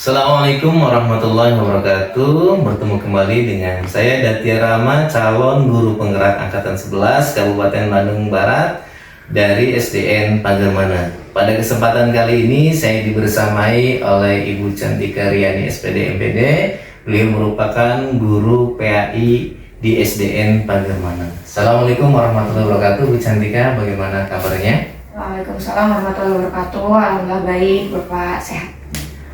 Assalamualaikum warahmatullahi wabarakatuh. Bertemu kembali dengan saya Datia Rama, calon guru penggerak angkatan 11 Kabupaten Bandung Barat dari SDN Pagermana. Pada kesempatan kali ini saya dibersamai oleh Ibu Cantika Riani SPD MPD. Beliau merupakan guru PAI di SDN Pagermana. Assalamualaikum warahmatullahi wabarakatuh. Bu Cantika, bagaimana kabarnya? Waalaikumsalam warahmatullahi wabarakatuh. Alhamdulillah baik, Bapak sehat.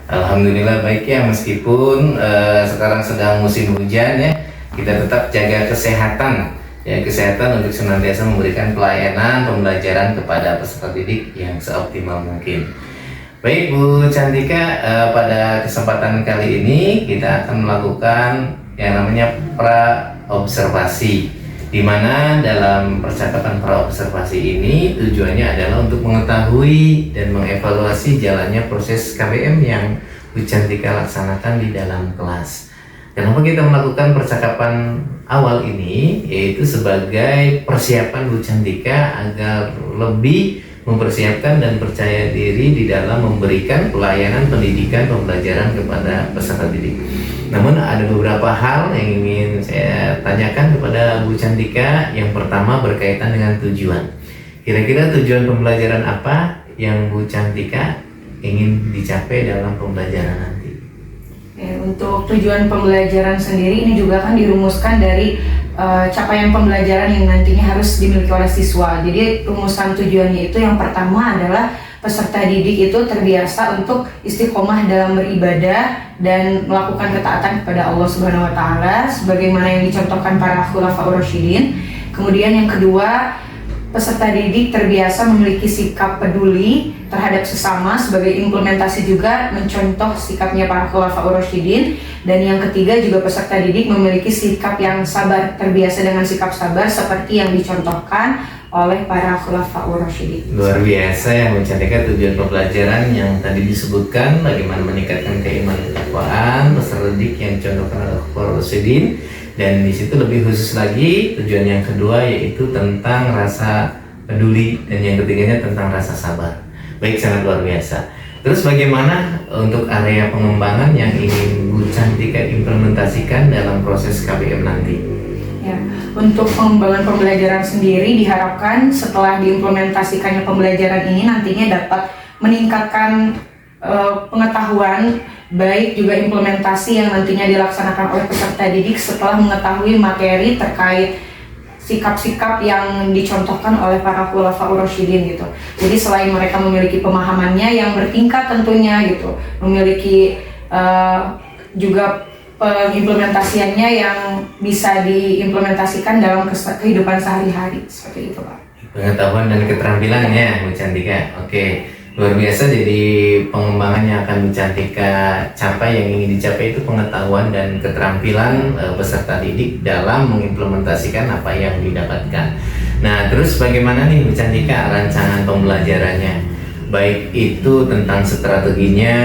Alhamdulillah baik ya, meskipun sekarang sedang musim hujan ya, kita tetap jaga kesehatan ya, kesehatan untuk senantiasa memberikan pelayanan pembelajaran kepada peserta didik yang seoptimal mungkin. Baik Bu Cantika, pada kesempatan kali ini kita akan melakukan yang namanya pra-observasi, di mana dalam percakapan pra-observasi ini tujuannya adalah untuk mengetahui dan mengevaluasi jalannya proses KBM yang Bu Cantika laksanakan di dalam kelas. Kenapa kita melakukan percakapan awal ini? Yaitu sebagai persiapan Bu Cantika agar lebih mempersiapkan dan percaya diri di dalam memberikan pelayanan pendidikan pembelajaran kepada peserta didik. Namun ada beberapa hal yang ingin saya tanyakan kepada Bu Cantika. Yang pertama berkaitan dengan tujuan. Kira-kira tujuan pembelajaran apa yang Bu Cantika ingin dicapai dalam pembelajaran nanti? Untuk tujuan pembelajaran sendiri ini juga kan dirumuskan dari capaian pembelajaran yang nantinya harus dimiliki oleh siswa. Jadi rumusan tujuannya itu yang pertama adalah peserta didik itu terbiasa untuk istiqomah dalam beribadah dan melakukan ketaatan kepada Allah Subhanahu wa taala sebagaimana yang dicontohkan para khulafaur rasyidin. Kemudian yang kedua, peserta didik terbiasa memiliki sikap peduli terhadap sesama sebagai implementasi juga mencontoh sikapnya para khulafaur rasyidin. Dan yang ketiga juga peserta didik memiliki sikap yang sabar, terbiasa dengan sikap sabar seperti yang dicontohkan oleh para khulafaur rasyidin. Luar biasa ya Bu Cantika, tujuan pembelajaran yang tadi disebutkan bagaimana meningkatkan keimanan ketakwaan peserta didik yang dicontohkan oleh khulafaur rasyidin. Dan di situ lebih khusus lagi tujuan yang kedua yaitu tentang rasa peduli, dan yang ketiganya tentang rasa sabar. Baik, sangat luar biasa. Terus bagaimana untuk area pengembangan yang ingin Bu Cantika implementasikan dalam proses KBM nanti? Ya, untuk pengembangan pembelajaran sendiri diharapkan setelah diimplementasikannya pembelajaran ini nantinya dapat meningkatkan pengetahuan, baik juga implementasi yang nantinya dilaksanakan oleh peserta didik setelah mengetahui materi terkait sikap-sikap yang dicontohkan oleh para khulafaur rasyidin gitu. Jadi selain mereka memiliki pemahamannya yang bertingkat tentunya gitu, memiliki juga pengimplementasiannya yang bisa diimplementasikan dalam kehidupan sehari-hari seperti itu Pak. Pengetahuan dan keterampilannya Bu Cantika. Oke. Luar biasa, jadi pengembangan yang akan Bu Cantika capai, yang ingin dicapai itu pengetahuan dan keterampilan peserta didik dalam mengimplementasikan apa yang didapatkan. Nah, terus bagaimana nih Bu Cantika rancangan pembelajarannya? Baik itu tentang strateginya,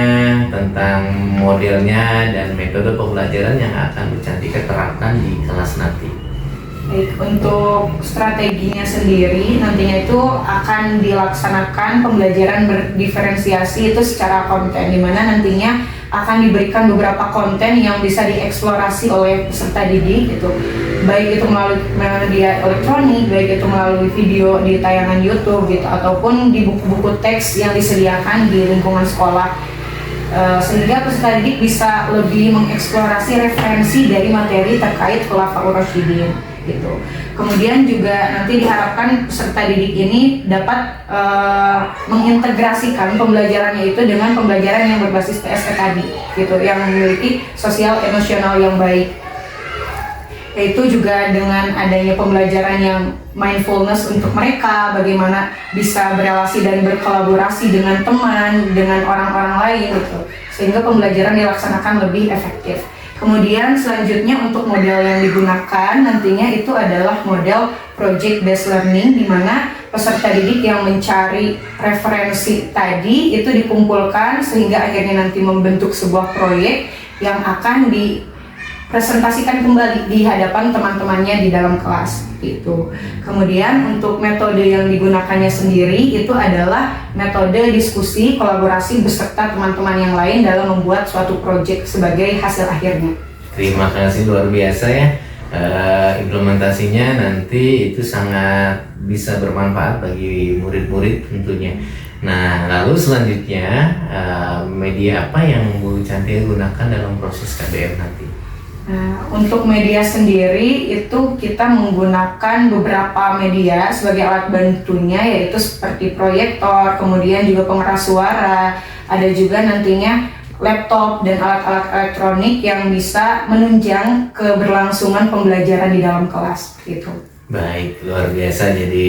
tentang modelnya, dan metode pembelajaran yang akan Bu Cantika terapkan di kelas nanti. Baik, untuk strateginya sendiri nantinya itu akan dilaksanakan pembelajaran berdiferensiasi itu secara konten, di mana nantinya akan diberikan beberapa konten yang bisa dieksplorasi oleh peserta didik gitu. Baik itu melalui media elektronik, baik itu melalui video di tayangan YouTube gitu, ataupun di buku-buku teks yang disediakan di lingkungan sekolah. Sehingga peserta didik bisa lebih mengeksplorasi referensi dari materi terkait khulafaur rasyidin gitu. Kemudian juga nanti diharapkan peserta didik ini dapat mengintegrasikan pembelajarannya itu dengan pembelajaran yang berbasis PSE tadi gitu, yang memiliki sosial emosional yang baik. Yaitu juga dengan adanya pembelajaran yang mindfulness untuk mereka, bagaimana bisa berelasi dan berkolaborasi dengan teman, dengan orang-orang lain gitu, sehingga pembelajaran dilaksanakan lebih efektif. Kemudian selanjutnya untuk model yang digunakan nantinya itu adalah model project based learning, di mana peserta didik yang mencari referensi tadi itu dikumpulkan sehingga akhirnya nanti membentuk sebuah proyek yang akan presentasikan kembali di hadapan teman-temannya di dalam kelas itu. Kemudian untuk metode yang digunakannya sendiri itu adalah metode diskusi kolaborasi beserta teman-teman yang lain dalam membuat suatu proyek sebagai hasil akhirnya. Terima kasih, luar biasa ya. Implementasinya nanti itu sangat bisa bermanfaat bagi murid-murid tentunya. Nah, lalu selanjutnya media apa yang Bu Cantika gunakan dalam proses KBM nanti? Nah, untuk media sendiri itu kita menggunakan beberapa media sebagai alat bantunya, yaitu seperti proyektor, kemudian juga pengeras suara, ada juga nantinya laptop dan alat-alat elektronik yang bisa menunjang keberlangsungan pembelajaran di dalam kelas gitu. Baik, luar biasa. Jadi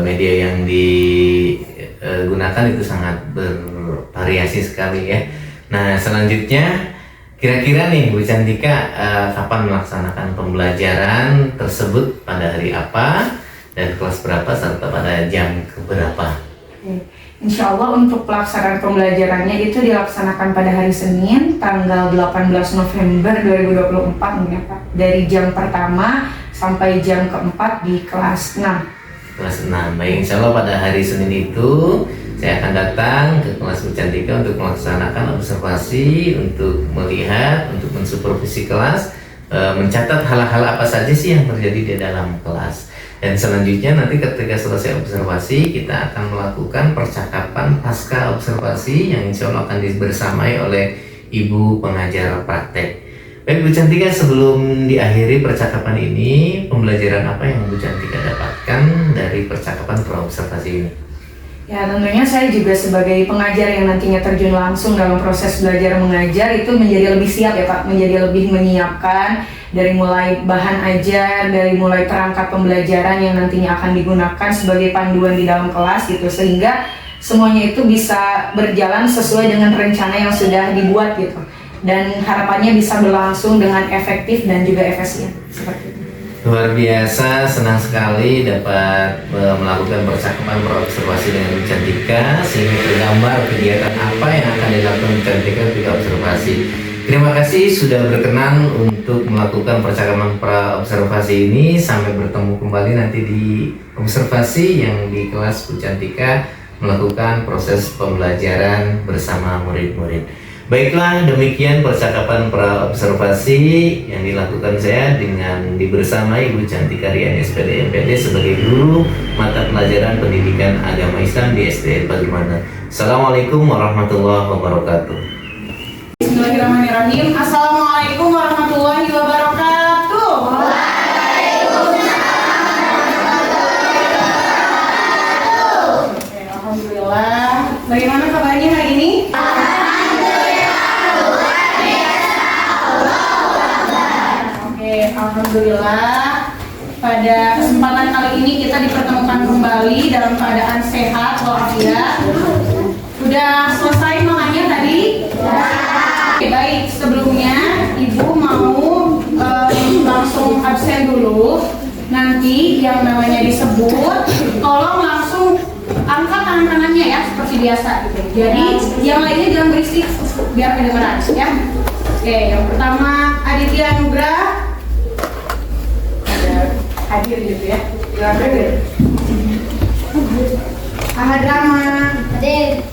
media yang digunakan itu sangat bervariasi sekali ya. Nah, selanjutnya kira-kira nih Bu Cantika, kapan melaksanakan pembelajaran tersebut, pada hari apa dan kelas berapa serta pada jam keberapa? Insya Allah untuk pelaksanaan pembelajarannya itu dilaksanakan pada hari Senin tanggal 18 November 2024 ya Pak, dari jam pertama sampai jam keempat di kelas 6. Kelas 6, baik, insya Allah pada hari Senin itu saya akan datang ke kelas Bu Cantika untuk melaksanakan observasi, untuk melihat, untuk mensupervisi kelas, mencatat hal-hal apa saja sih yang terjadi di dalam kelas. Dan selanjutnya nanti ketika selesai observasi, kita akan melakukan percakapan pasca observasi yang insya Allah akan dibersamai oleh Ibu pengajar praktek. Baik Bu Cantika, sebelum diakhiri percakapan ini, pembelajaran apa yang Bu Cantika dapatkan dari percakapan praobservasi ini? Ya, tentunya saya juga sebagai pengajar yang nantinya terjun langsung dalam proses belajar mengajar itu menjadi lebih siap ya Pak, menjadi lebih menyiapkan dari mulai bahan ajar, dari mulai perangkat pembelajaran yang nantinya akan digunakan sebagai panduan di dalam kelas gitu, sehingga semuanya itu bisa berjalan sesuai dengan rencana yang sudah dibuat gitu, dan harapannya bisa berlangsung dengan efektif dan juga efisien seperti itu. Luar biasa, senang sekali dapat melakukan percakapan praobservasi dengan Bu Cantika, sehingga tergambar kegiatan apa yang akan dilakukan Bu Cantika ketika observasi. Terima kasih sudah berkenan untuk melakukan percakapan praobservasi ini. Sampai bertemu kembali nanti di observasi yang di kelas Bu Cantika melakukan proses pembelajaran bersama murid-murid. Baiklah, demikian percakapan praobservasi yang dilakukan saya dengan dibersamai Ibu Cantika Riani SPD MPD sebagai guru mata pelajaran pendidikan agama Islam di SDN Pagimana. Assalamualaikum warahmatullahi wabarakatuh. Bismillahirrahmanirrahim. Assalamualaikum warahmatullahi wabarakatuh. Alhamdulillah. Bagaimana kabarnya hari ini? Alhamdulillah, pada kesempatan kali ini kita dipertemukan kembali dalam keadaan sehat walafiat. Udah selesai makannya tadi? Oke, baik, sebelumnya Ibu mau langsung absen dulu. Nanti yang namanya disebut, tolong langsung angkat tangan-tangannya ya, seperti biasa gitu. Jadi yang lainnya jangan berisik biar kedengeran ya. Oke, yang pertama Aditya Nugra hadir gitu ya. Hadir. Ahad Rama. Hadir.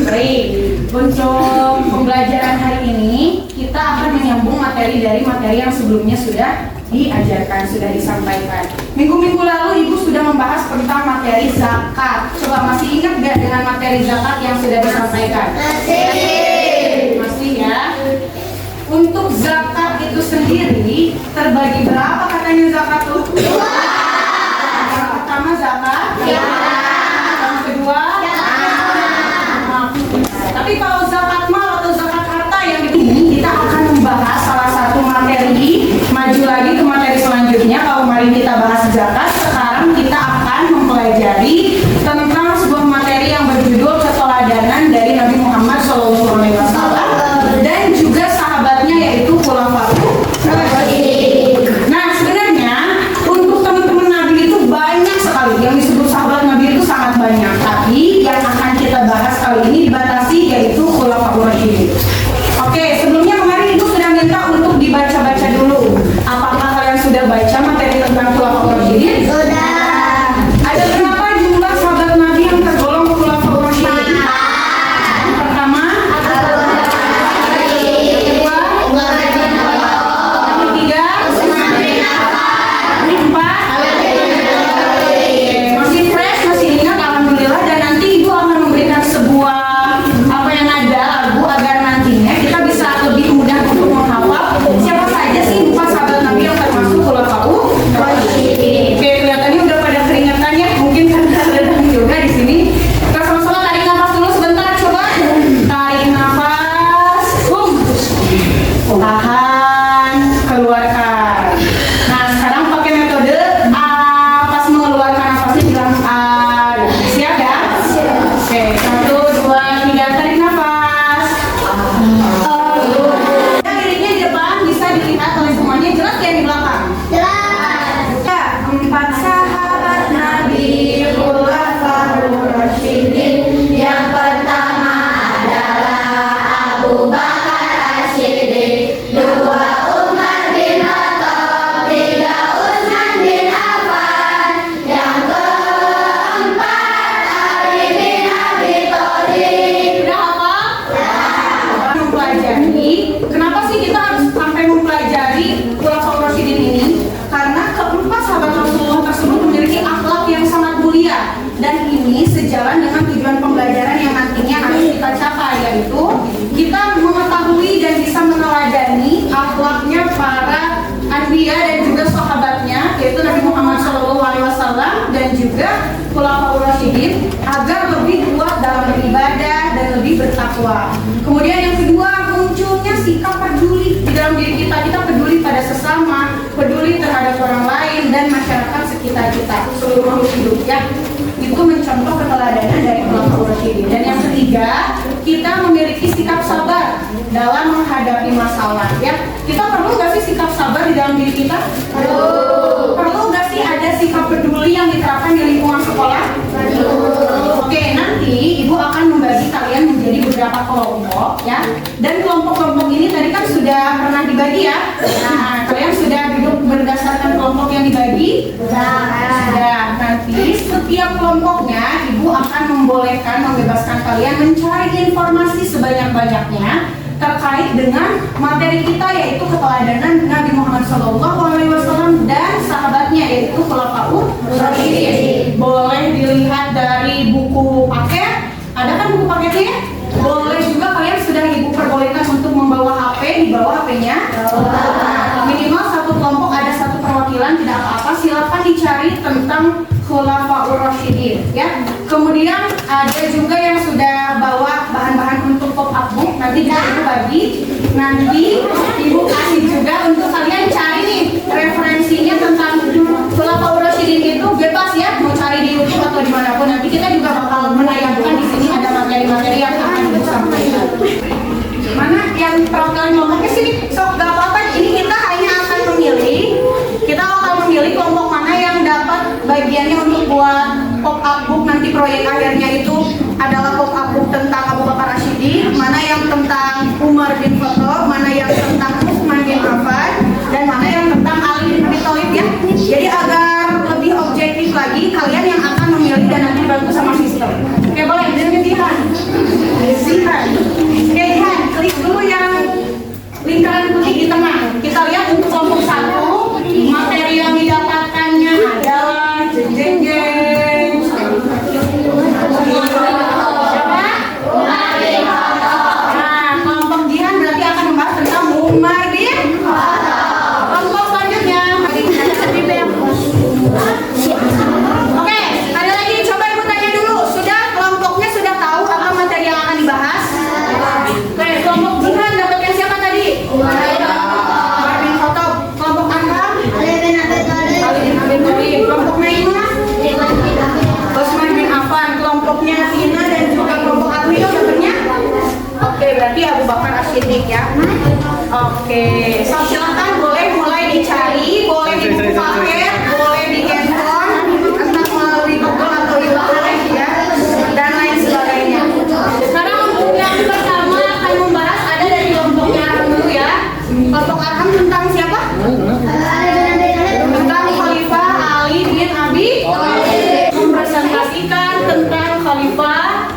Baik, untuk pembelajaran hari ini kita akan menyambung materi dari materi yang sebelumnya sudah diajarkan, sudah disampaikan. Minggu-minggu lalu Ibu sudah membahas tentang materi zakat. Coba masih ingat nggak dengan materi zakat yang sudah disampaikan? Masih ya. Untuk zakat itu sendiri terbagi berapa katanya zakat tuh? Yang pertama zakat, yang kedua, tapi kalau zakat mal atau zakat harta yang ini kita akan membahas salah satu materi, maju lagi ke materi selanjutnya. Kalau kemarin kita bahas zakat, sekarang kita akan mempelajari tentang sebuah materi yang berjudul keteladanan dari Nabi Muhammad SAW dan juga sahabatnya yaitu khulafaur rasyidin. Nah, sebenarnya untuk teman-teman Nabi itu banyak sekali yang disebut sahabat Nabi Oke, 1, 2, 3, tarik nafas. Liriknya di depan bisa dilihat oleh semuanya, jelas ya di belakang? Jelas. Ya, 4 sahabat Nabi Khulafaur Rasyidin. Yang pertama adalah Abu Bakar As-Siddiq, 2 Umar bin Khattab, 3 Utsman bin Affan, yang keempat Ali bin Abi Thalib. Udah hafal? Mempelajari. Kenapa sih kita harus sampai mempelajari Khulafaur Rasyidin ini? Karena keempat sahabat Rasulullah tersebut memiliki akhlak yang sangat mulia, dan ini sejalan dengan tujuan pembelajaran yang nantinya harus kita capai, yaitu kita mengetahui dan bisa meneladani akhlaknya para anbiya dan juga sahabatnya, yaitu Nabi Muhammad SAW dan juga Khulafaur Rasyidin, agar lebih kuat dalam beribadah dan lebih bertakwa. Kemudian yang kedua, munculnya sikap peduli di dalam diri kita. Kita peduli pada sesama, peduli terhadap orang lain dan masyarakat sekitar kita, seluruh makhluk hidup ya. Itu mencontoh keteladanan dari Khulafaur Rasyidin. Dan yang ketiga, kita memiliki sikap sabar dalam menghadapi masalah ya. Kita perlu nggak sih sikap sabar di dalam diri kita? Perlu nggak sih ada sikap peduli yang diterapkan di lingkungan sekolah? Oke, nanti Ibu akan membagi kalian menjadi beberapa kelompok ya. Dan kelompok-kelompok ini tadi kan sudah pernah dibagi ya. Nah, kalian sudah duduk berdasarkan kelompok yang dibagi? Sudah. Nanti setiap kelompoknya Ibu akan membebaskan kalian mencari informasi sebanyak-banyaknya terkait dengan materi kita, yaitu keteladanan Nabi Muhammad SAW dan sahabatnya, yaitu Khulafaur Rasyidin. Boleh dilihat dari buku paket, ada kan buku paketnya? Boleh juga kalian sudah Ibu perbolehkan untuk membawa HP, dibawa HP-nya. Minimal satu kelompok ada satu perwakilan, tidak apa-apa. Silakan dicari tentang Khulafaur Rasyidin ya. Kemudian ada juga yang sudah bawa bahan-bahan untuk pop-up book, nanti juga Ibu bagi. Nanti Ibu kasih juga untuk kalian cari nih referensinya tentang Khulafaur Rasyidin, itu bebas ya, mau cari di YouTube atau dimanapun. Nanti kita juga bakal menayangkan di sini, ada materi-materi yang akan disampaikan. Mana yang perwakilan kelompoknya sih? Sok, gak apa-apa. Ini kita hanya akan memilih. Kita akan memilih kelompok mana yang dapat bagiannya untuk buat pop-up book. Nanti proyek akhirnya itu adalah pop-up book tentang Abu Bakar As-Siddiq, mana yang tentang Umar bin Khattab, mana yang tentang Utsman bin Affan, dan mana yang tentang Ali bin Abi Thalib ya. Jadi agar lebih objektif lagi, kalian yang akan memilih dan nanti bantu sama sistem. Oke, boleh. Dan Jihan. Oke, Jihan, klik dulu yang lingkaran putih di tengah. Kita lihat untuk kelompok 1, materi yang didapatkannya adalah jeng-jeng-jeng. Siapa? Nah, kelompok Jihan berarti akan membahas tentang Umar bin Khattab. Kelompok selanjutnya, oke, ada lagi, coba Ibu tanya dulu. Sudah, kelompoknya sudah tahu apa materi yang akan dibahas? Oke, kelompok Jihan dapatkan siapa tadi? Umar bin Khattab. Kelompok Anda? Ali bin Abi Thalib. Kelompok Naimah? Utsman bin Affan. Kelompoknya Ina dan juga kelompok Alwilo dapatnya? Oke, berarti Abu Bakar As-Siddiq ya. Oke, so, silakan boleh mulai dicari, boleh di buku paket, boleh di handphone, entah melalui Google atau YouTube ya, dan lain sebagainya. Sekarang untuk yang pertama akan membahas ada dari kelompoknya Arham dulu ya. Kelompok Arham tentang siapa? Tentang Khalifah Ali bin Abi Thalib. Mempresentasikan tentang Khalifah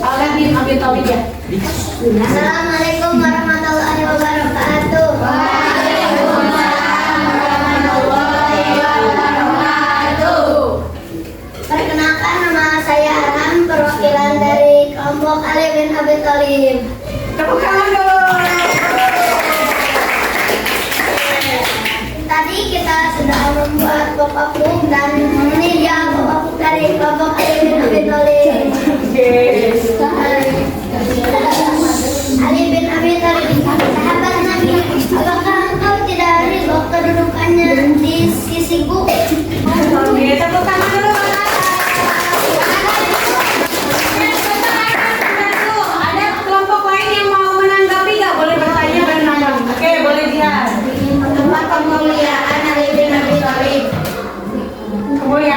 Ali bin Abi Thalib ya. Assalamualaikum warahmatullahi wabarakatuh. Waalaikumsalam warahmatullahi wabarakatuh. Perkenalkan, nama saya Arham, perwakilan dari kelompok Ali bin Abi Thalib. Tepuk tangan dulu. Tadi kita sudah membuat pop-up book dan ini dia pop-up book dari kelompok Ali bin Abi Thalib. Ali bin Abi Thalib, sahabat Nabi, apakah engkau tidak ridho kedudukannya di sisiku? Oke, tepuk tangan dulu.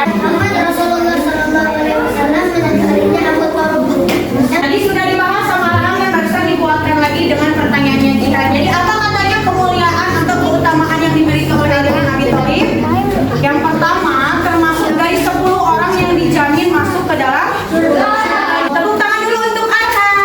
Muhammad Rasulullah Sallallahu Alaihi Wasallam menjadikannya Abu Thalib. Tadi sudah dibahas sama Aram dan barusan dikuatkan lagi dengan pertanyaannya jihad. Jadi apa katanya kemuliaan atau keutamaan yang dimiliki oleh dengan Abi Thalib? Yang pertama termasuk dari 10 orang yang dijamin masuk ke dalam surga. Tepuk tangan dulu untuk Arham.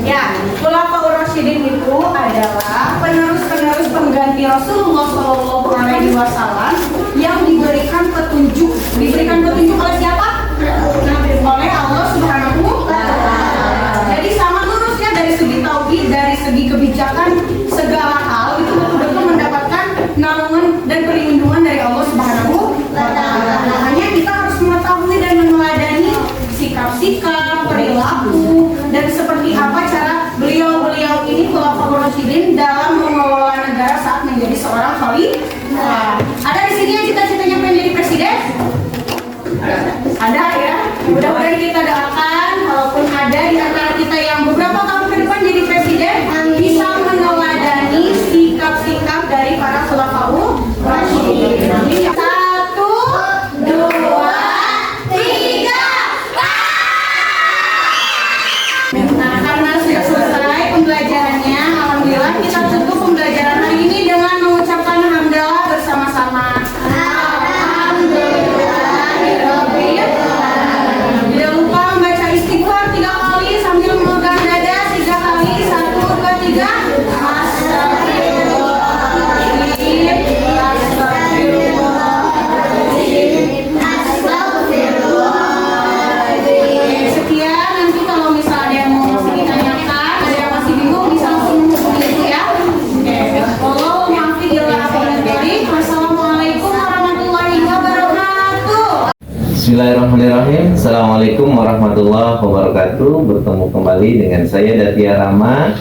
Ya, Khulafaur Rasyidin itu adalah penerus-penerus pengganti Rasulullah Shallallahu Alaihi Wasallam yang diberikan petunjuk oleh siapa? Oleh Allah Subhanahu wa Ta'ala. Jadi sama lurusnya dari segi tauhid, dari segi kebijakan, segala hal itu betul-betul mendapatkan naungan dan perlindungan dari Allah Subhanahu wa Ta'ala. Makanya kita harus mengetahui dan meneladani sikap-sikap, perilaku, dan seperti apa cara beliau-beliau ini Khulafaur Rasyidin dalam mengelola negara saat menjadi seorang khalifah. Ada di sini yang cita-citanya pengen jadi presiden? Ada ya. Mudah-mudahan kita doakan kalaupun ada di antara kita yang beberapa tahun ke depan jadi presiden bisa meneladani sikap-sikap dari para Khulafaur Rasyidin. Amin. 1, 2, 3. Nah, karena sudah selesai pembelajarannya, alhamdulillah kita tutup pembelajaran hari ini dengan mengucapkan hamdalah bersama-sama. Alhamdulillahirabbil alamin. Tidak lupa membaca istighfar 3 kali sambil memegang dada 3 kali. 1, 2, 3. Astagfirullahaladzim. Astagfirullahaladzim. Astagfirullahaladzim. Sekian, nanti kalau misalnya ada yang mau masih ditanyakan, ada yang masih bingung, bisa langsung menghubungi ibu ya. Wallahu muwaffiq ila aqwamit thoriq. Wassalamualaikum warahmatullahi wabarakatuh. Bismillahirrahmanirrahim. Assalamualaikum warahmatullahi wabarakatuh. Bertemu kembali dengan saya Datia Rama,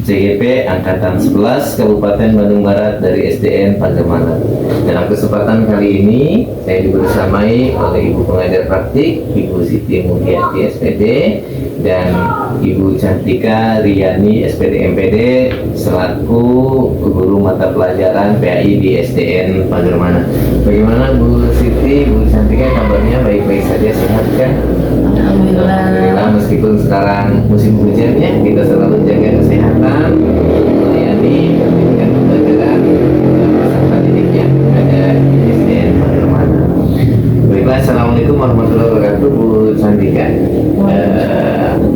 CGP Angkatan 11 Kabupaten Bandung Barat dari SDN Pagermana. Dalam kesempatan kali ini saya dibersamai oleh Ibu Pengajar Praktik, Ibu Siti Mulyati SPD, dan Ibu Cantika Riyani SPD MPD selaku guru mata pelajaran PAI di SDN Pagermana. Bagaimana Bu Siti, Bu Cantika, kabarnya baik-baik saja, sehat kan? Alhamdulillah. Meskipun sekarang musim hujannya, kita selalu jaga kesehatan, melayani pendidikan pembelajaran peserta didiknya ada di SDN Pagermana. Baiklah, assalamualaikum warahmatullahi wabarakatuh, Bu Cantika.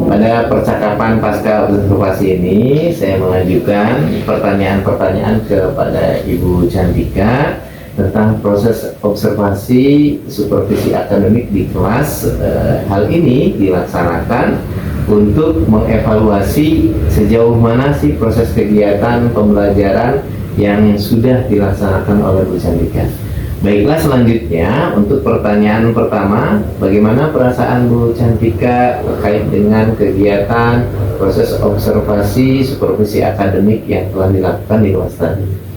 Pada percakapan pasca observasi ini, saya mengajukan pertanyaan-pertanyaan kepada Ibu Cantika tentang proses observasi supervisi akademik di kelas. Hal ini dilaksanakan untuk mengevaluasi sejauh mana sih proses kegiatan pembelajaran yang sudah dilaksanakan oleh Bu Cantika. Baiklah, selanjutnya untuk pertanyaan pertama, bagaimana perasaan Bu Cantika terkait dengan kegiatan proses observasi supervisi akademik yang telah dilakukan di kelas tadi?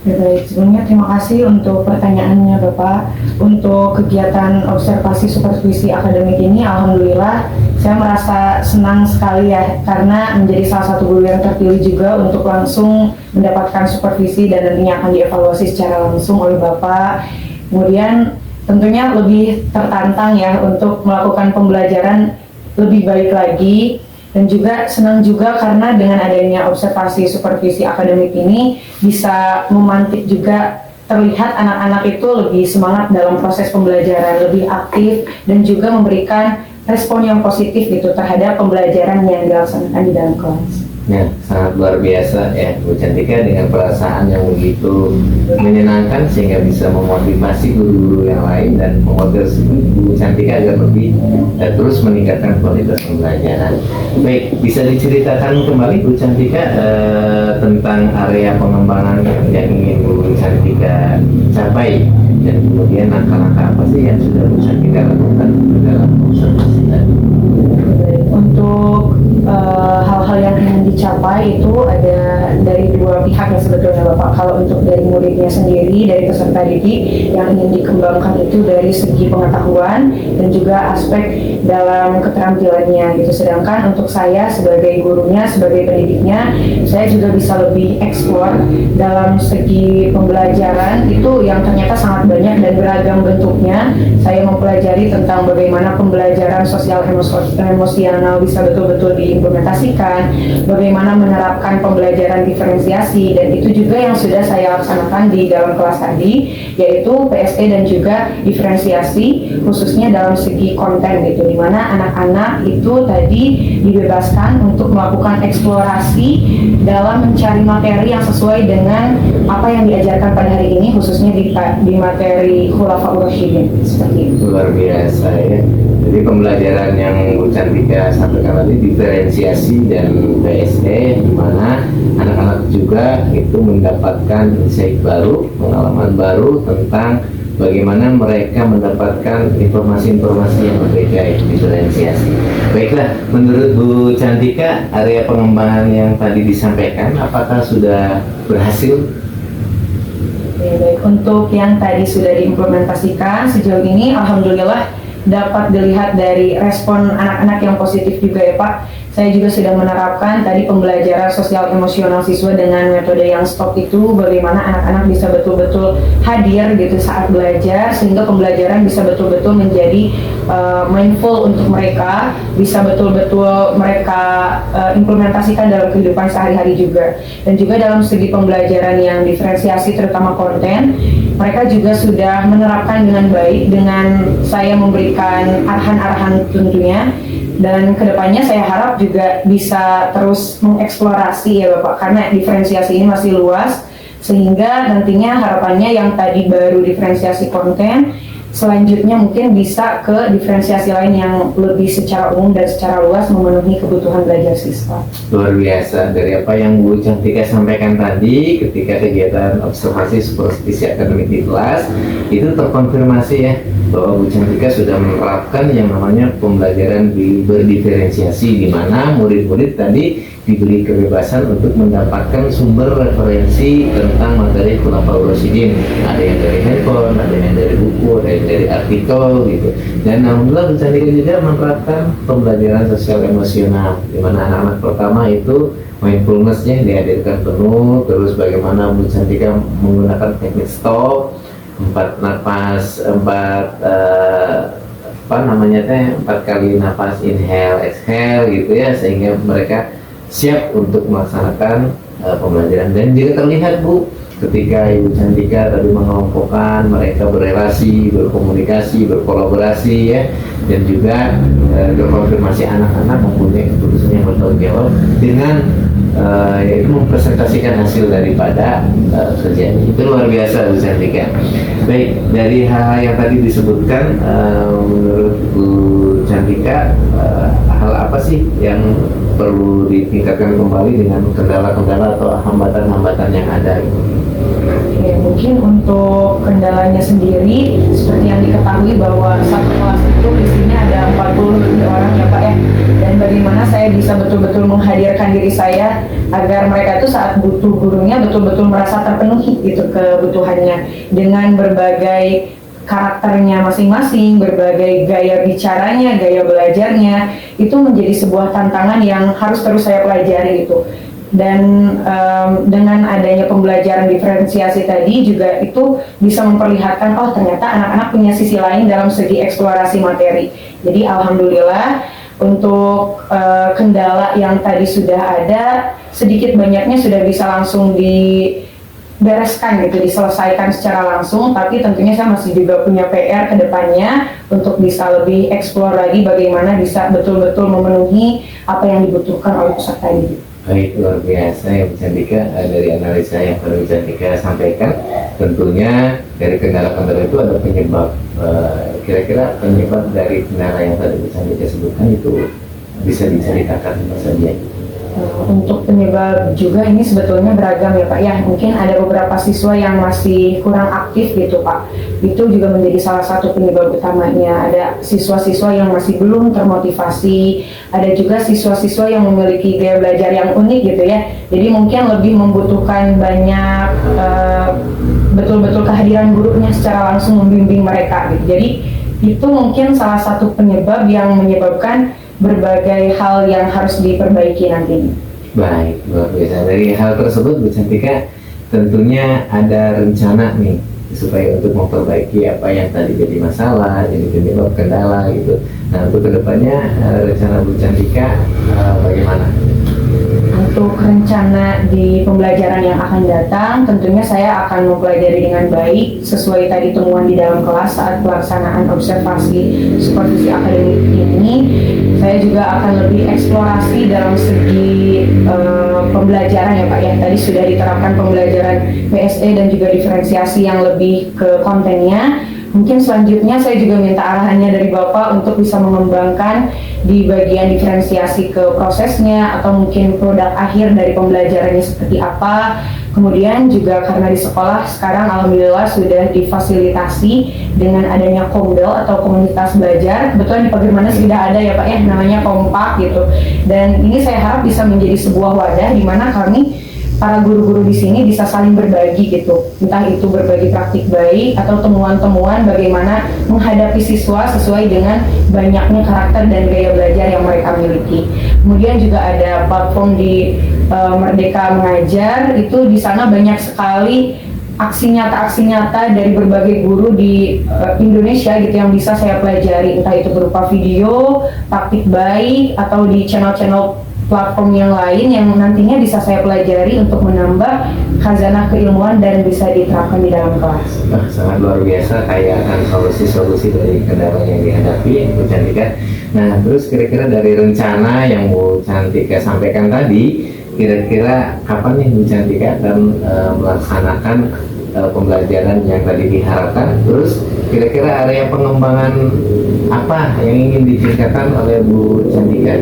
Baik, sebelumnya terima kasih untuk pertanyaannya Bapak. Untuk kegiatan observasi supervisi akademik ini, alhamdulillah saya merasa senang sekali ya, karena menjadi salah satu guru yang terpilih juga untuk langsung mendapatkan supervisi dan nantinya akan dievaluasi secara langsung oleh Bapak. Kemudian tentunya lebih tertantang ya untuk melakukan pembelajaran lebih baik lagi. Dan juga senang juga karena dengan adanya observasi supervisi akademik ini bisa memantik juga, terlihat anak-anak itu lebih semangat dalam proses pembelajaran, lebih aktif, dan juga memberikan respon yang positif gitu terhadap pembelajaran yang dilaksanakan di dalam kelas. Ya, sangat luar biasa ya Bu Cantika, dengan perasaan yang begitu menyenangkan sehingga bisa memotivasi guru-guru yang lain dan memotivasi Bu Cantika agar lebih terus meningkatkan kualitas pembelajaran. Baik, bisa diceritakan kembali Bu Cantika tentang area pengembangan yang ingin Bu Cantika capai, dan kemudian langkah-langkah apa sih yang sudah Bu Cantika lakukan dalam observasi tadi? Untuk hal-hal yang ingin dicapai itu ada dari dua pihak yang sebetulnya ya Bapak. Kalau untuk dari muridnya sendiri, dari peserta didik yang ingin dikembangkan itu dari segi pengetahuan dan juga aspek dalam keterampilannya gitu. Sedangkan untuk saya sebagai gurunya, sebagai pendidiknya, saya juga bisa lebih eksplor dalam segi pembelajaran itu yang ternyata sangat banyak dan beragam bentuknya. Saya mempelajari tentang bagaimana pembelajaran sosial emosional bisa betul-betul diimplementasikan, bagaimana menerapkan pembelajaran diferensiasi, dan itu juga yang sudah saya laksanakan di dalam kelas tadi, yaitu PSE dan juga diferensiasi khususnya dalam segi konten gitu, dimana anak-anak itu tadi dibebaskan untuk melakukan eksplorasi dalam mencari materi yang sesuai dengan apa yang diajarkan pada hari ini, khususnya di materi Khulafaur Rasyidin seperti itu. Luar biasa ya. Jadi pembelajaran yang Bu Cantika sampaikan tadi diferensiasi dan PSE, di mana anak-anak juga itu mendapatkan insight baru, pengalaman baru tentang bagaimana mereka mendapatkan informasi-informasi yang berbeda, diferensiasi. Baiklah, menurut Bu Cantika, area pengembangan yang tadi disampaikan apakah sudah berhasil? Ya, baik. Untuk yang tadi sudah diimplementasikan sejauh ini, alhamdulillah dapat dilihat dari respon anak-anak yang positif juga ya Pak. Saya juga sudah menerapkan tadi pembelajaran sosial emosional siswa dengan metode yang stop itu, bagaimana anak-anak bisa betul-betul hadir gitu saat belajar, sehingga pembelajaran bisa betul-betul menjadi mindful untuk mereka, bisa betul-betul mereka implementasikan dalam kehidupan sehari-hari juga. Dan juga dalam segi pembelajaran yang diferensiasi terutama konten, mereka juga sudah menerapkan dengan baik dengan saya memberikan arahan-arahan tentunya. Dan kedepannya saya harap juga bisa terus mengeksplorasi ya Bapak, karena diferensiasi ini masih luas, sehingga nantinya harapannya yang tadi baru diferensiasi konten, selanjutnya mungkin bisa ke diferensiasi lain yang lebih secara umum dan secara luas memenuhi kebutuhan belajar siswa. Luar biasa, dari apa yang Bu Cantika sampaikan tadi ketika kegiatan observasi supervisi akademik di kelas, itu terkonfirmasi ya bahwa Bu Cantika sudah menerapkan yang namanya pembelajaran berdiferensiasi, di mana murid-murid tadi diberi kebebasan untuk mendapatkan sumber referensi tentang materi Khulafaur Rasyidin. Ada yang dari handphone, ada yang dari buku, ada yang dari artikel gitu. Dan alhamdulillah Bu Cantika juga menerapkan pembelajaran sosial emosional, di mana anak-anak pertama itu mindfulness-nya dihadirkan penuh, terus bagaimana Bu Cantika menggunakan teknik stop, 4 napas, 4 kali napas inhale exhale gitu ya, sehingga mereka siap untuk melaksanakan pembelajaran. Dan juga terlihat Bu, ketika Ibu Cantika tadi mengelompokkan mereka berrelasi, berkomunikasi, berkolaborasi ya, dan juga berkonfirmasi anak-anak mempunyai keputusan yang bertanggung jawab dengan yaitu mempresentasikan hasil daripada kerjanya. Itu luar biasa Bu Cantika. Baik, dari hal yang tadi disebutkan, menurut Bu Cantika, hal apa sih yang perlu ditingkatkan kembali dengan kendala-kendala atau hambatan-hambatan yang ada? Oke, mungkin untuk kendalanya sendiri, seperti yang diketahui bahwa satu kelas itu isinya ada 40 orang ya Pak ya. Dan bagaimana saya bisa betul-betul menghadirkan diri saya agar mereka itu saat butuh gurunya betul-betul merasa terpenuhi gitu kebutuhannya, dengan berbagai karakternya masing-masing, berbagai gaya bicaranya, gaya belajarnya, itu menjadi sebuah tantangan yang harus terus saya pelajari itu. Dan dengan adanya pembelajaran diferensiasi tadi juga itu bisa memperlihatkan, oh ternyata anak-anak punya sisi lain dalam segi eksplorasi materi. Jadi alhamdulillah untuk kendala yang tadi sudah ada, sedikit banyaknya sudah bisa langsung dibereskan gitu, diselesaikan secara langsung. Tapi tentunya saya masih juga punya PR ke depannya untuk bisa lebih eksplor lagi bagaimana bisa betul-betul memenuhi apa yang dibutuhkan oleh peserta didik. Baik, luar biasa ya Bu Cantika. Dari analisa yang baru Bu Cantika sampaikan, tentunya dari kendala-kendala itu ada penyebab. Kira-kira penyebab dari kendala yang tadi Bu Cantika sebutkan itu bisa diceritakan apa saja? Untuk penyebab juga ini sebetulnya beragam ya Pak ya. Mungkin ada beberapa siswa yang masih kurang aktif gitu Pak. Itu juga menjadi salah satu penyebab utamanya. Ada siswa-siswa yang masih belum termotivasi. Ada juga siswa-siswa yang memiliki gaya belajar yang unik gitu ya. Jadi mungkin lebih membutuhkan banyak betul-betul kehadiran gurunya secara langsung membimbing mereka gitu. Jadi itu mungkin salah satu penyebab yang menyebabkan berbagai hal yang harus diperbaiki nantinya. Baik, luar biasa. Dari hal tersebut Bu Cantika tentunya ada rencana nih supaya untuk memperbaiki apa yang tadi jadi masalah, jadi penyebab kendala gitu. Nah untuk kedepannya rencana Bu Cantika bagaimana? Untuk rencana di pembelajaran yang akan datang, tentunya saya akan mempelajari dengan baik sesuai tadi temuan di dalam kelas saat pelaksanaan observasi supervisi akademik ini. Saya juga akan lebih eksplorasi dalam segi pembelajaran ya Pak ya. Tadi sudah diterapkan pembelajaran PSE dan juga diferensiasi yang lebih ke kontennya. Mungkin selanjutnya saya juga minta arahannya dari Bapak untuk bisa mengembangkan di bagian diferensiasi ke prosesnya atau mungkin produk akhir dari pembelajarannya seperti apa. Kemudian juga karena di sekolah sekarang alhamdulillah sudah difasilitasi dengan adanya kombel atau komunitas belajar. Betul di Pagirmanes sudah ada ya Pak ya, namanya Kompak gitu. Dan ini saya harap bisa menjadi sebuah wadah di mana kami para guru-guru di sini bisa saling berbagi gitu, entah itu berbagi praktik baik atau temuan-temuan bagaimana menghadapi siswa sesuai dengan banyaknya karakter dan gaya belajar yang mereka miliki. Kemudian juga ada platform di Merdeka Mengajar, itu di sana banyak sekali aksi nyata dari berbagai guru di Indonesia gitu yang bisa saya pelajari, entah itu berupa video, praktik baik atau di channel-channel platform yang lain yang nantinya bisa saya pelajari untuk menambah khazanah keilmuan dan bisa diterapkan di dalam kelas. Sangat luar biasa, kaya akan solusi-solusi dari kendala yang dihadapi Bu Cantika. Nah terus kira-kira dari rencana yang Bu Cantika sampaikan tadi, kira-kira kapan nih Bu Cantika akan melaksanakan pembelajaran yang tadi diharapkan? Terus kira-kira area pengembangan apa yang ingin ditingkatkan oleh Bu Cantika?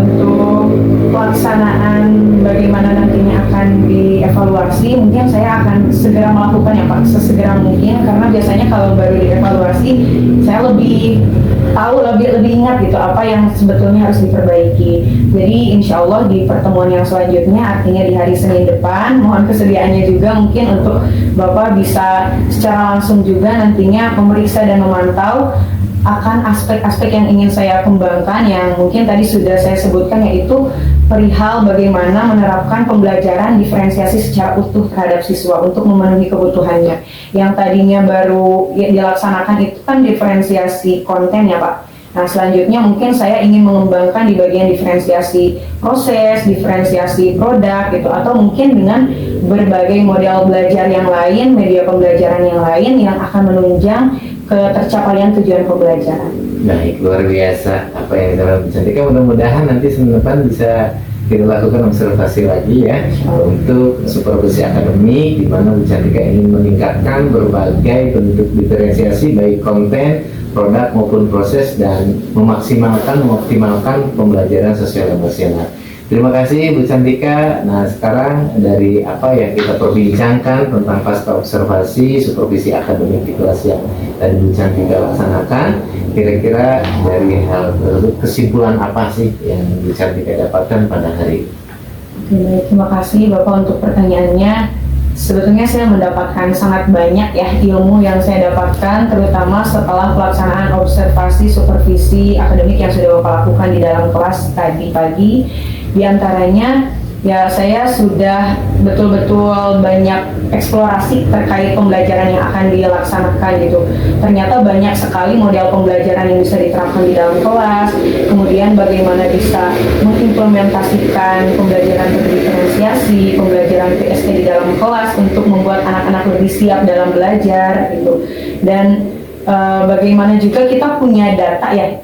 Untuk pelaksanaan bagaimana nantinya akan dievaluasi, mungkin saya akan segera melakukan ya Pak, sesegera mungkin, karena biasanya kalau baru dievaluasi saya lebih tahu, lebih ingat gitu apa yang sebetulnya harus diperbaiki. Jadi insya Allah di pertemuan yang selanjutnya, artinya di hari Senin depan, mohon kesediaannya juga mungkin untuk Bapak bisa secara langsung juga nantinya memeriksa dan memantau akan aspek-aspek yang ingin saya kembangkan yang mungkin tadi sudah saya sebutkan, yaitu perihal bagaimana menerapkan pembelajaran diferensiasi secara utuh terhadap siswa untuk memenuhi kebutuhannya. Yang tadinya baru dilaksanakan itu kan diferensiasi konten ya Pak. Nah selanjutnya mungkin saya ingin mengembangkan di bagian diferensiasi proses, diferensiasi produk gitu, atau mungkin dengan berbagai model belajar yang lain, media pembelajaran yang lain yang akan menunjang ke tercapaian tujuan pembelajaran. Baik, luar biasa apa yang kita Bu Cantika. Mudah-mudahan nanti Senin depan bisa kita lakukan observasi lagi ya untuk supervisi akademik, di mana Bu Cantika ingin meningkatkan berbagai bentuk diferensiasi baik konten, produk maupun proses dan mengoptimalkan pembelajaran sosial emosional. Terima kasih Bu Cantika. Nah sekarang dari apa yang kita perbincangkan tentang pasca observasi supervisi akademik di kelas yang tadi Bu Cantika laksanakan, kira-kira dari hal tersebut kesimpulan apa sih yang Bu Cantika dapatkan pada hari ini? Oke, terima kasih Bapak untuk pertanyaannya. Sebetulnya saya mendapatkan sangat banyak ya ilmu yang saya dapatkan, terutama setelah pelaksanaan observasi supervisi akademik yang sudah Bapak lakukan di dalam kelas tadi pagi. Di antaranya ya saya sudah betul-betul banyak eksplorasi terkait pembelajaran yang akan dilaksanakan gitu. Ternyata banyak sekali model pembelajaran yang bisa diterapkan di dalam kelas, kemudian bagaimana bisa mengimplementasikan pembelajaran berdiferensiasi, pembelajaran PSE di dalam kelas untuk membuat anak-anak lebih siap dalam belajar gitu. Dan bagaimana juga kita punya data ya,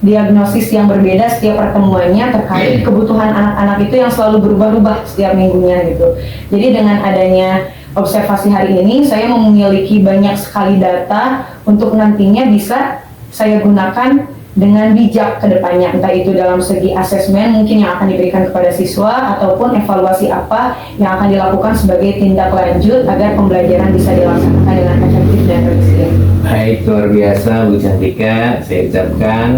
diagnosis yang berbeda setiap pertemuannya terkait kebutuhan anak-anak itu yang selalu berubah-ubah setiap minggunya gitu. Jadi dengan adanya observasi hari ini, saya memiliki banyak sekali data untuk nantinya bisa saya gunakan dengan bijak ke depannya, entah itu dalam segi asesmen mungkin yang akan diberikan kepada siswa ataupun evaluasi apa yang akan dilakukan sebagai tindak lanjut agar pembelajaran bisa dilaksanakan dengan efektif dan resilient. Baik, luar biasa Bu Cantika, saya ucapkan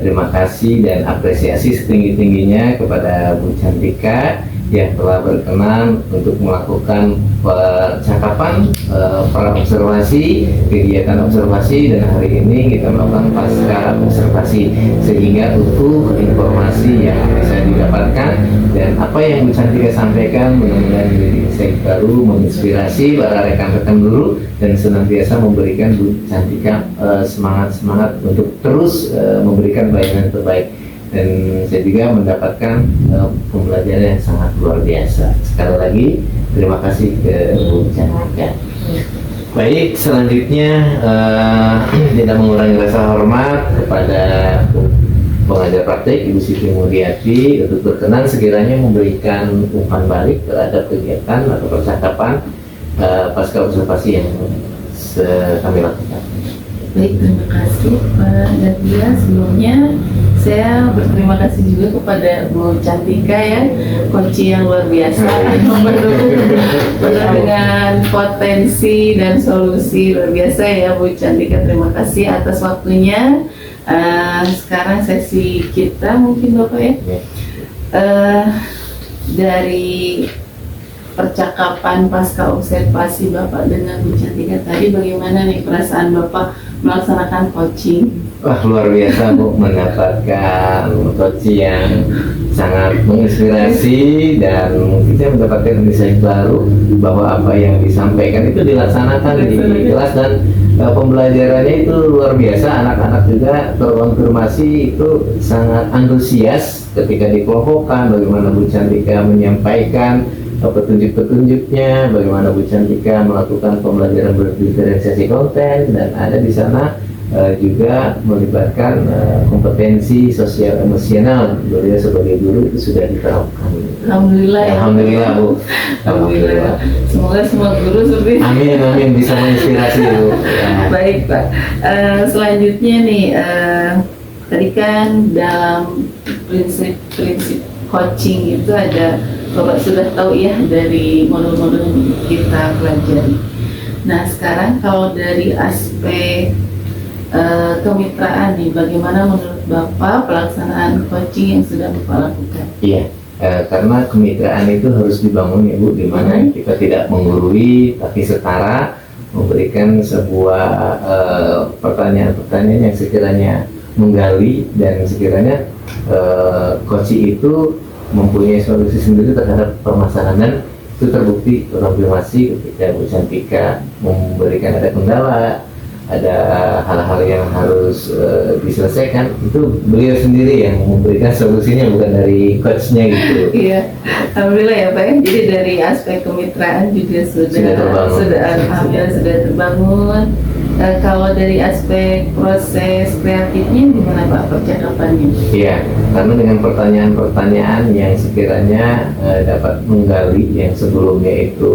terima kasih dan apresiasi setinggi-tingginya kepada Bu Cantika yang telah berkenan untuk melakukan percakapan, praobservasi, kegiatan observasi, dan hari ini kita melakukan pasca observasi sehingga utuh informasi yang bisa didapatkan dan apa yang Bu Cantika sampaikan mudah-mudahan menjadi insight baru, menginspirasi para rekan-rekan guru dan senantiasa memberikan Bu Cantika semangat-semangat untuk terus memberikan pelayanan terbaik. Dan saya juga mendapatkan pembelajaran yang sangat luar biasa. Sekali lagi terima kasih ke Bu Cantika. Baik, selanjutnya tidak mengurangi rasa hormat kepada pengajar praktik Ibu Siti Mulyati untuk berkenan sekiranya memberikan umpan balik terhadap kegiatan atau percakapan pasca observasi yang kami lakukan. Baik, terima kasih Pak Datia. Sebelumnya saya berterima kasih juga kepada Bu Cantika ya, kunci yang luar biasa yang mendukung penuh dengan potensi dan solusi luar biasa ya Bu Cantika. Terima kasih atas waktunya. Sekarang sesi kita mungkin Bapak ya. Dari percakapan pasca observasi Bapak dengan Bu Cantika tadi, bagaimana nih perasaan Bapak melaksanakan coaching? Wah, luar biasa Bu, mendapatkan coaching yang sangat menginspirasi dan mungkin saya mendapatkan insight baru bahwa apa yang disampaikan itu dilaksanakan di kelas dan pembelajarannya itu luar biasa. Anak-anak juga terkonfirmasi itu sangat antusias ketika dikelompokkan, bagaimana Bu Cantika menyampaikan petunjuk-petunjuknya, bagaimana Bu Cantika melakukan pembelajaran berdiferensiasi konten, dan ada di sana juga melibatkan kompetensi sosial emosional. Beliau sebagai guru itu sudah diterapkan. Alhamdulillah ya. Alhamdulillah Bu. Alhamdulillah. Semoga semua guru seperti itu. Amin, amin, bisa menginspirasi Bu. Ya. Baik Pak. Selanjutnya nih, tadi kan dalam prinsip coaching itu ada, Bapak sudah tahu ya dari modul-modul yang kita pelajari. Nah sekarang kalau dari aspek kemitraan nih, bagaimana menurut Bapak pelaksanaan coaching yang sudah Bapak lakukan? Iya, karena kemitraan itu harus dibangun ya Bu, di mana kita tidak menggurui tapi setara memberikan sebuah pertanyaan-pertanyaan yang sekiranya menggali dan sekiranya coaching itu mempunyai solusi sendiri terhadap permasalahan, dan itu terbukti konfirmasi ketika Bu Cantika memberikan ada kendala, ada hal-hal yang harus diselesaikan, itu beliau sendiri yang memberikan solusinya, bukan dari coachnya gitu. Iya, alhamdulillah ya Pak ya. Jadi dari aspek kemitraan juga sudah alhamdulillah sudah terbangun. Kalau dari aspek proses kreatifnya gimana Pak percakapannya? Iya, karena dengan pertanyaan-pertanyaan yang sekiranya dapat menggali yang sebelumnya itu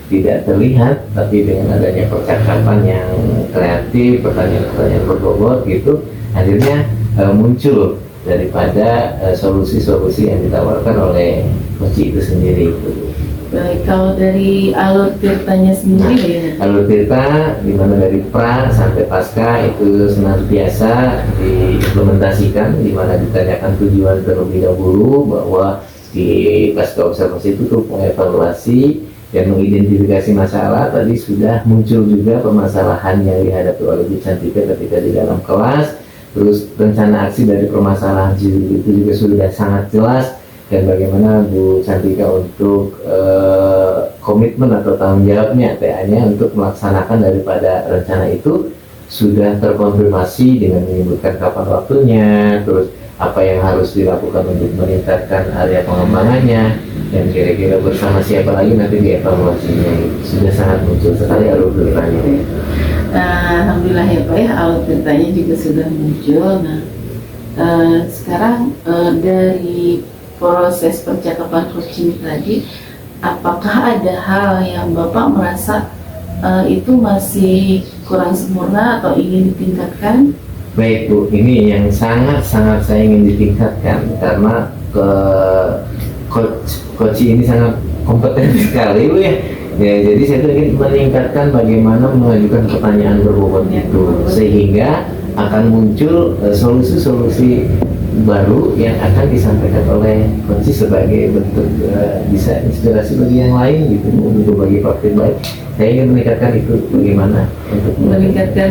tidak terlihat, tapi dengan adanya percakapan yang kreatif, pertanyaan-pertanyaan berbobot gitu, akhirnya muncul daripada solusi-solusi yang ditawarkan oleh coach itu sendiri. Baik, kalau dari alur tirtanya sendiri ya? Alur tirta dimana dari pra sampai pasca itu senantiasa diimplementasikan, dimana ditanyakan tujuan terlebih dahulu, bahwa di pasca observasi itu tuh mengevaluasi dan mengidentifikasi masalah. Tadi sudah muncul juga permasalahan yang dihadapi oleh Bu Cantika ketika di dalam kelas, terus rencana aksi dari permasalahan itu juga sudah sangat jelas, dan bagaimana Bu Cantika untuk komitmen atau tanggung jawabnya TA-nya untuk melaksanakan daripada rencana itu sudah terkonfirmasi dengan menyebutkan kapan waktunya, terus apa yang harus dilakukan untuk meningkatkan area pengembangannya, dan kira-kira bersama siapa lagi nanti dievaluasinya. Sudah sangat muncul sekali alur ceritanya. Alhamdulillah ya Pak ya, alur ceritanya juga sudah muncul. Nah sekarang dari proses percakapan coaching tadi, apakah ada hal yang Bapak merasa itu masih kurang sempurna atau ingin ditingkatkan? Baik Bu, ini yang sangat-sangat saya ingin ditingkatkan karena coach ini sangat kompeten sekali Bu ya. Ya, jadi saya tuh ingin meningkatkan bagaimana mengajukan pertanyaan berbobot itu sehingga akan muncul solusi-solusi baru yang akan disampaikan oleh coach sebagai bentuk bisa inspirasi bagi yang lain gitu untuk bagi praktik baik. Saya ingin meningkatkan itu bagaimana untuk Meningkatkan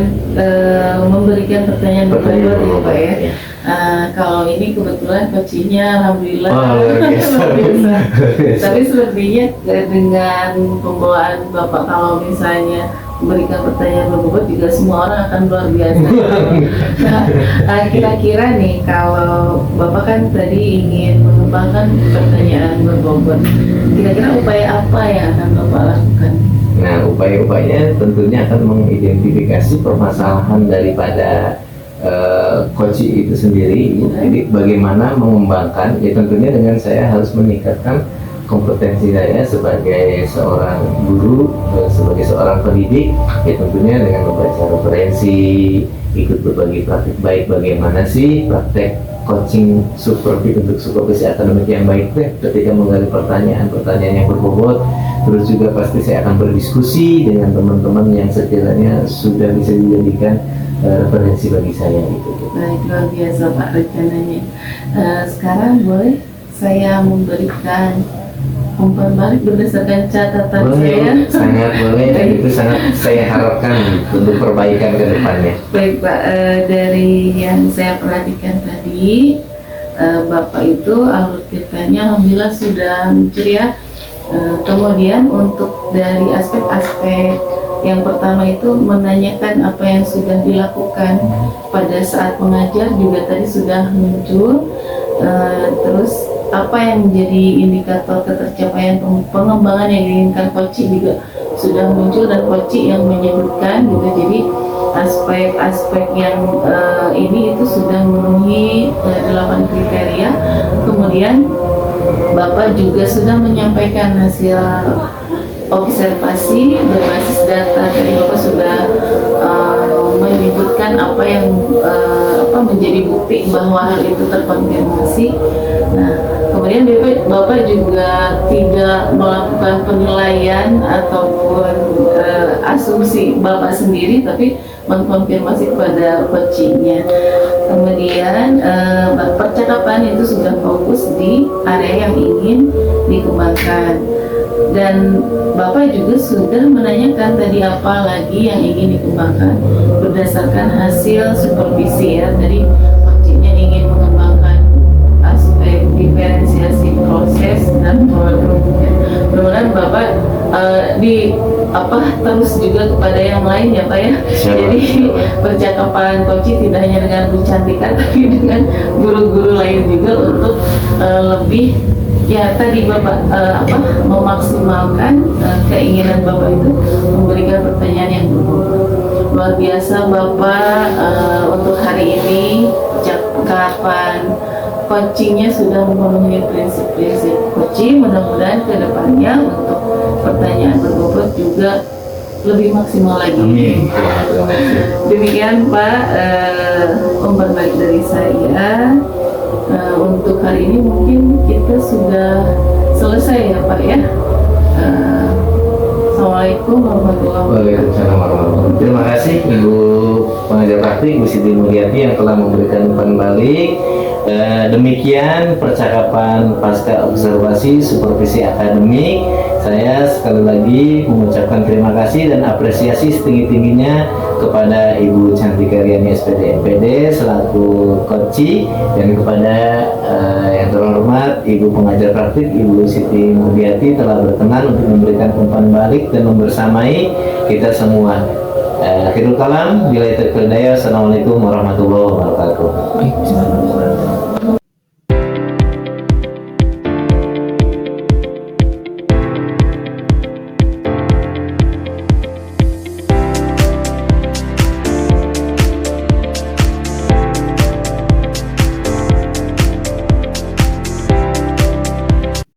memberikan pertanyaan berbobot ya Pak ya. Ya. Kalau ini kebetulan coachingnya alhamdulillah Oh, luar biasa. luar biasa. Tapi sepertinya dengan pembawaan Bapak kalau misalnya memberikan pertanyaan berbobot juga semua orang akan luar biasa. Nah, kira-kira nih kalau Bapak kan tadi ingin mengembangkan pertanyaan berbobot, kira-kira upaya apa yang akan Bapak lakukan? Nah, upaya-upayanya tentunya akan mengidentifikasi permasalahan daripada coach itu sendiri. Jadi bagaimana mengembangkan, ya tentunya dengan saya harus meningkatkan kompetensi saya sebagai seorang guru, sebagai seorang pendidik, ya tentunya dengan membaca referensi, ikut berbagi praktik baik, bagaimana sih praktek coaching untuk supervisi akademik yang baik deh ketika menggali pertanyaan-pertanyaan yang berbobot. Terus juga pasti saya akan berdiskusi dengan teman-teman yang sekiranya sudah bisa dijadikan referensi bagi saya gitu. Baik, luar biasa Pak rencananya. Sekarang boleh saya memberikan umpan balik berdasarkan catatan saya. Sangat boleh, dan itu sangat saya harapkan untuk perbaikan ke depannya. Baik Pak, dari yang saya perhatikan tadi, Bapak itu alur kitanya alhamdulillah sudah ceria. Kemudian untuk dari aspek-aspek yang pertama itu menanyakan apa yang sudah dilakukan pada saat mengajar juga tadi sudah muncul. Terus apa yang menjadi indikator ketercapaian pengembangan yang diinginkan coach juga sudah muncul dan coach yang menyebutkan gitu. Jadi aspek-aspek yang ini itu sudah memenuhi 8 kriteria. Kemudian Bapak juga sudah menyampaikan hasil observasi berbasis data. Dari Bapak sudah menyebutkan apa yang menjadi bukti bahwa hal itu terkonfirmasi. Nah, kemudian Bapak juga tidak melakukan penilaian ataupun asumsi Bapak sendiri, tapi mengkonfirmasi kepada coachingnya. Kemudian percakapan itu sudah fokus di area yang ingin dikembangkan. Dan Bapak juga sudah menanyakan tadi apa lagi yang ingin dikembangkan berdasarkan hasil supervisi ya. Tadi coachingnya ingin mengembangkan aspek diferensiasi proses dan produk. Mudah-mudahan Bapak terus juga kepada yang lain ya Pak ya. Jadi percakapan coaching tidak hanya dengan Bu Cantika tapi dengan guru-guru lain juga untuk lebih ya tadi Bapak memaksimalkan keinginan Bapak itu memberikan pertanyaan yang berbobot. Luar biasa Bapak untuk hari ini percakapan coachingnya sudah memenuhi prinsip-prinsip coaching. Mudah-mudahan ke depannya untuk pertanyaan berbobot juga lebih maksimal lagi. Amin. Demikian Pak umpan balik dari saya. Untuk hari ini mungkin kita sudah selesai ya Pak ya. Assalamualaikum warahmatullahi wabarakatuh. Waalaikumsalam warahmatullahi wabarakatuh. Terima kasih Ibu pengajar praktik Bu Siti Mulyati yang telah memberikan umpan balik. Demikian percakapan pasca observasi supervisi akademik. Saya sekali lagi mengucapkan terima kasih dan apresiasi setinggi-tingginya kepada Ibu Cantika Riani SPD MPD selaku coach dan kepada yang terhormat Ibu pengajar praktik Ibu Siti Mulyati telah berkenan untuk memberikan umpan balik dan membersamai kita semua. Akhirul kalam, bila itu Assalamualaikum warahmatullahi wabarakatuh.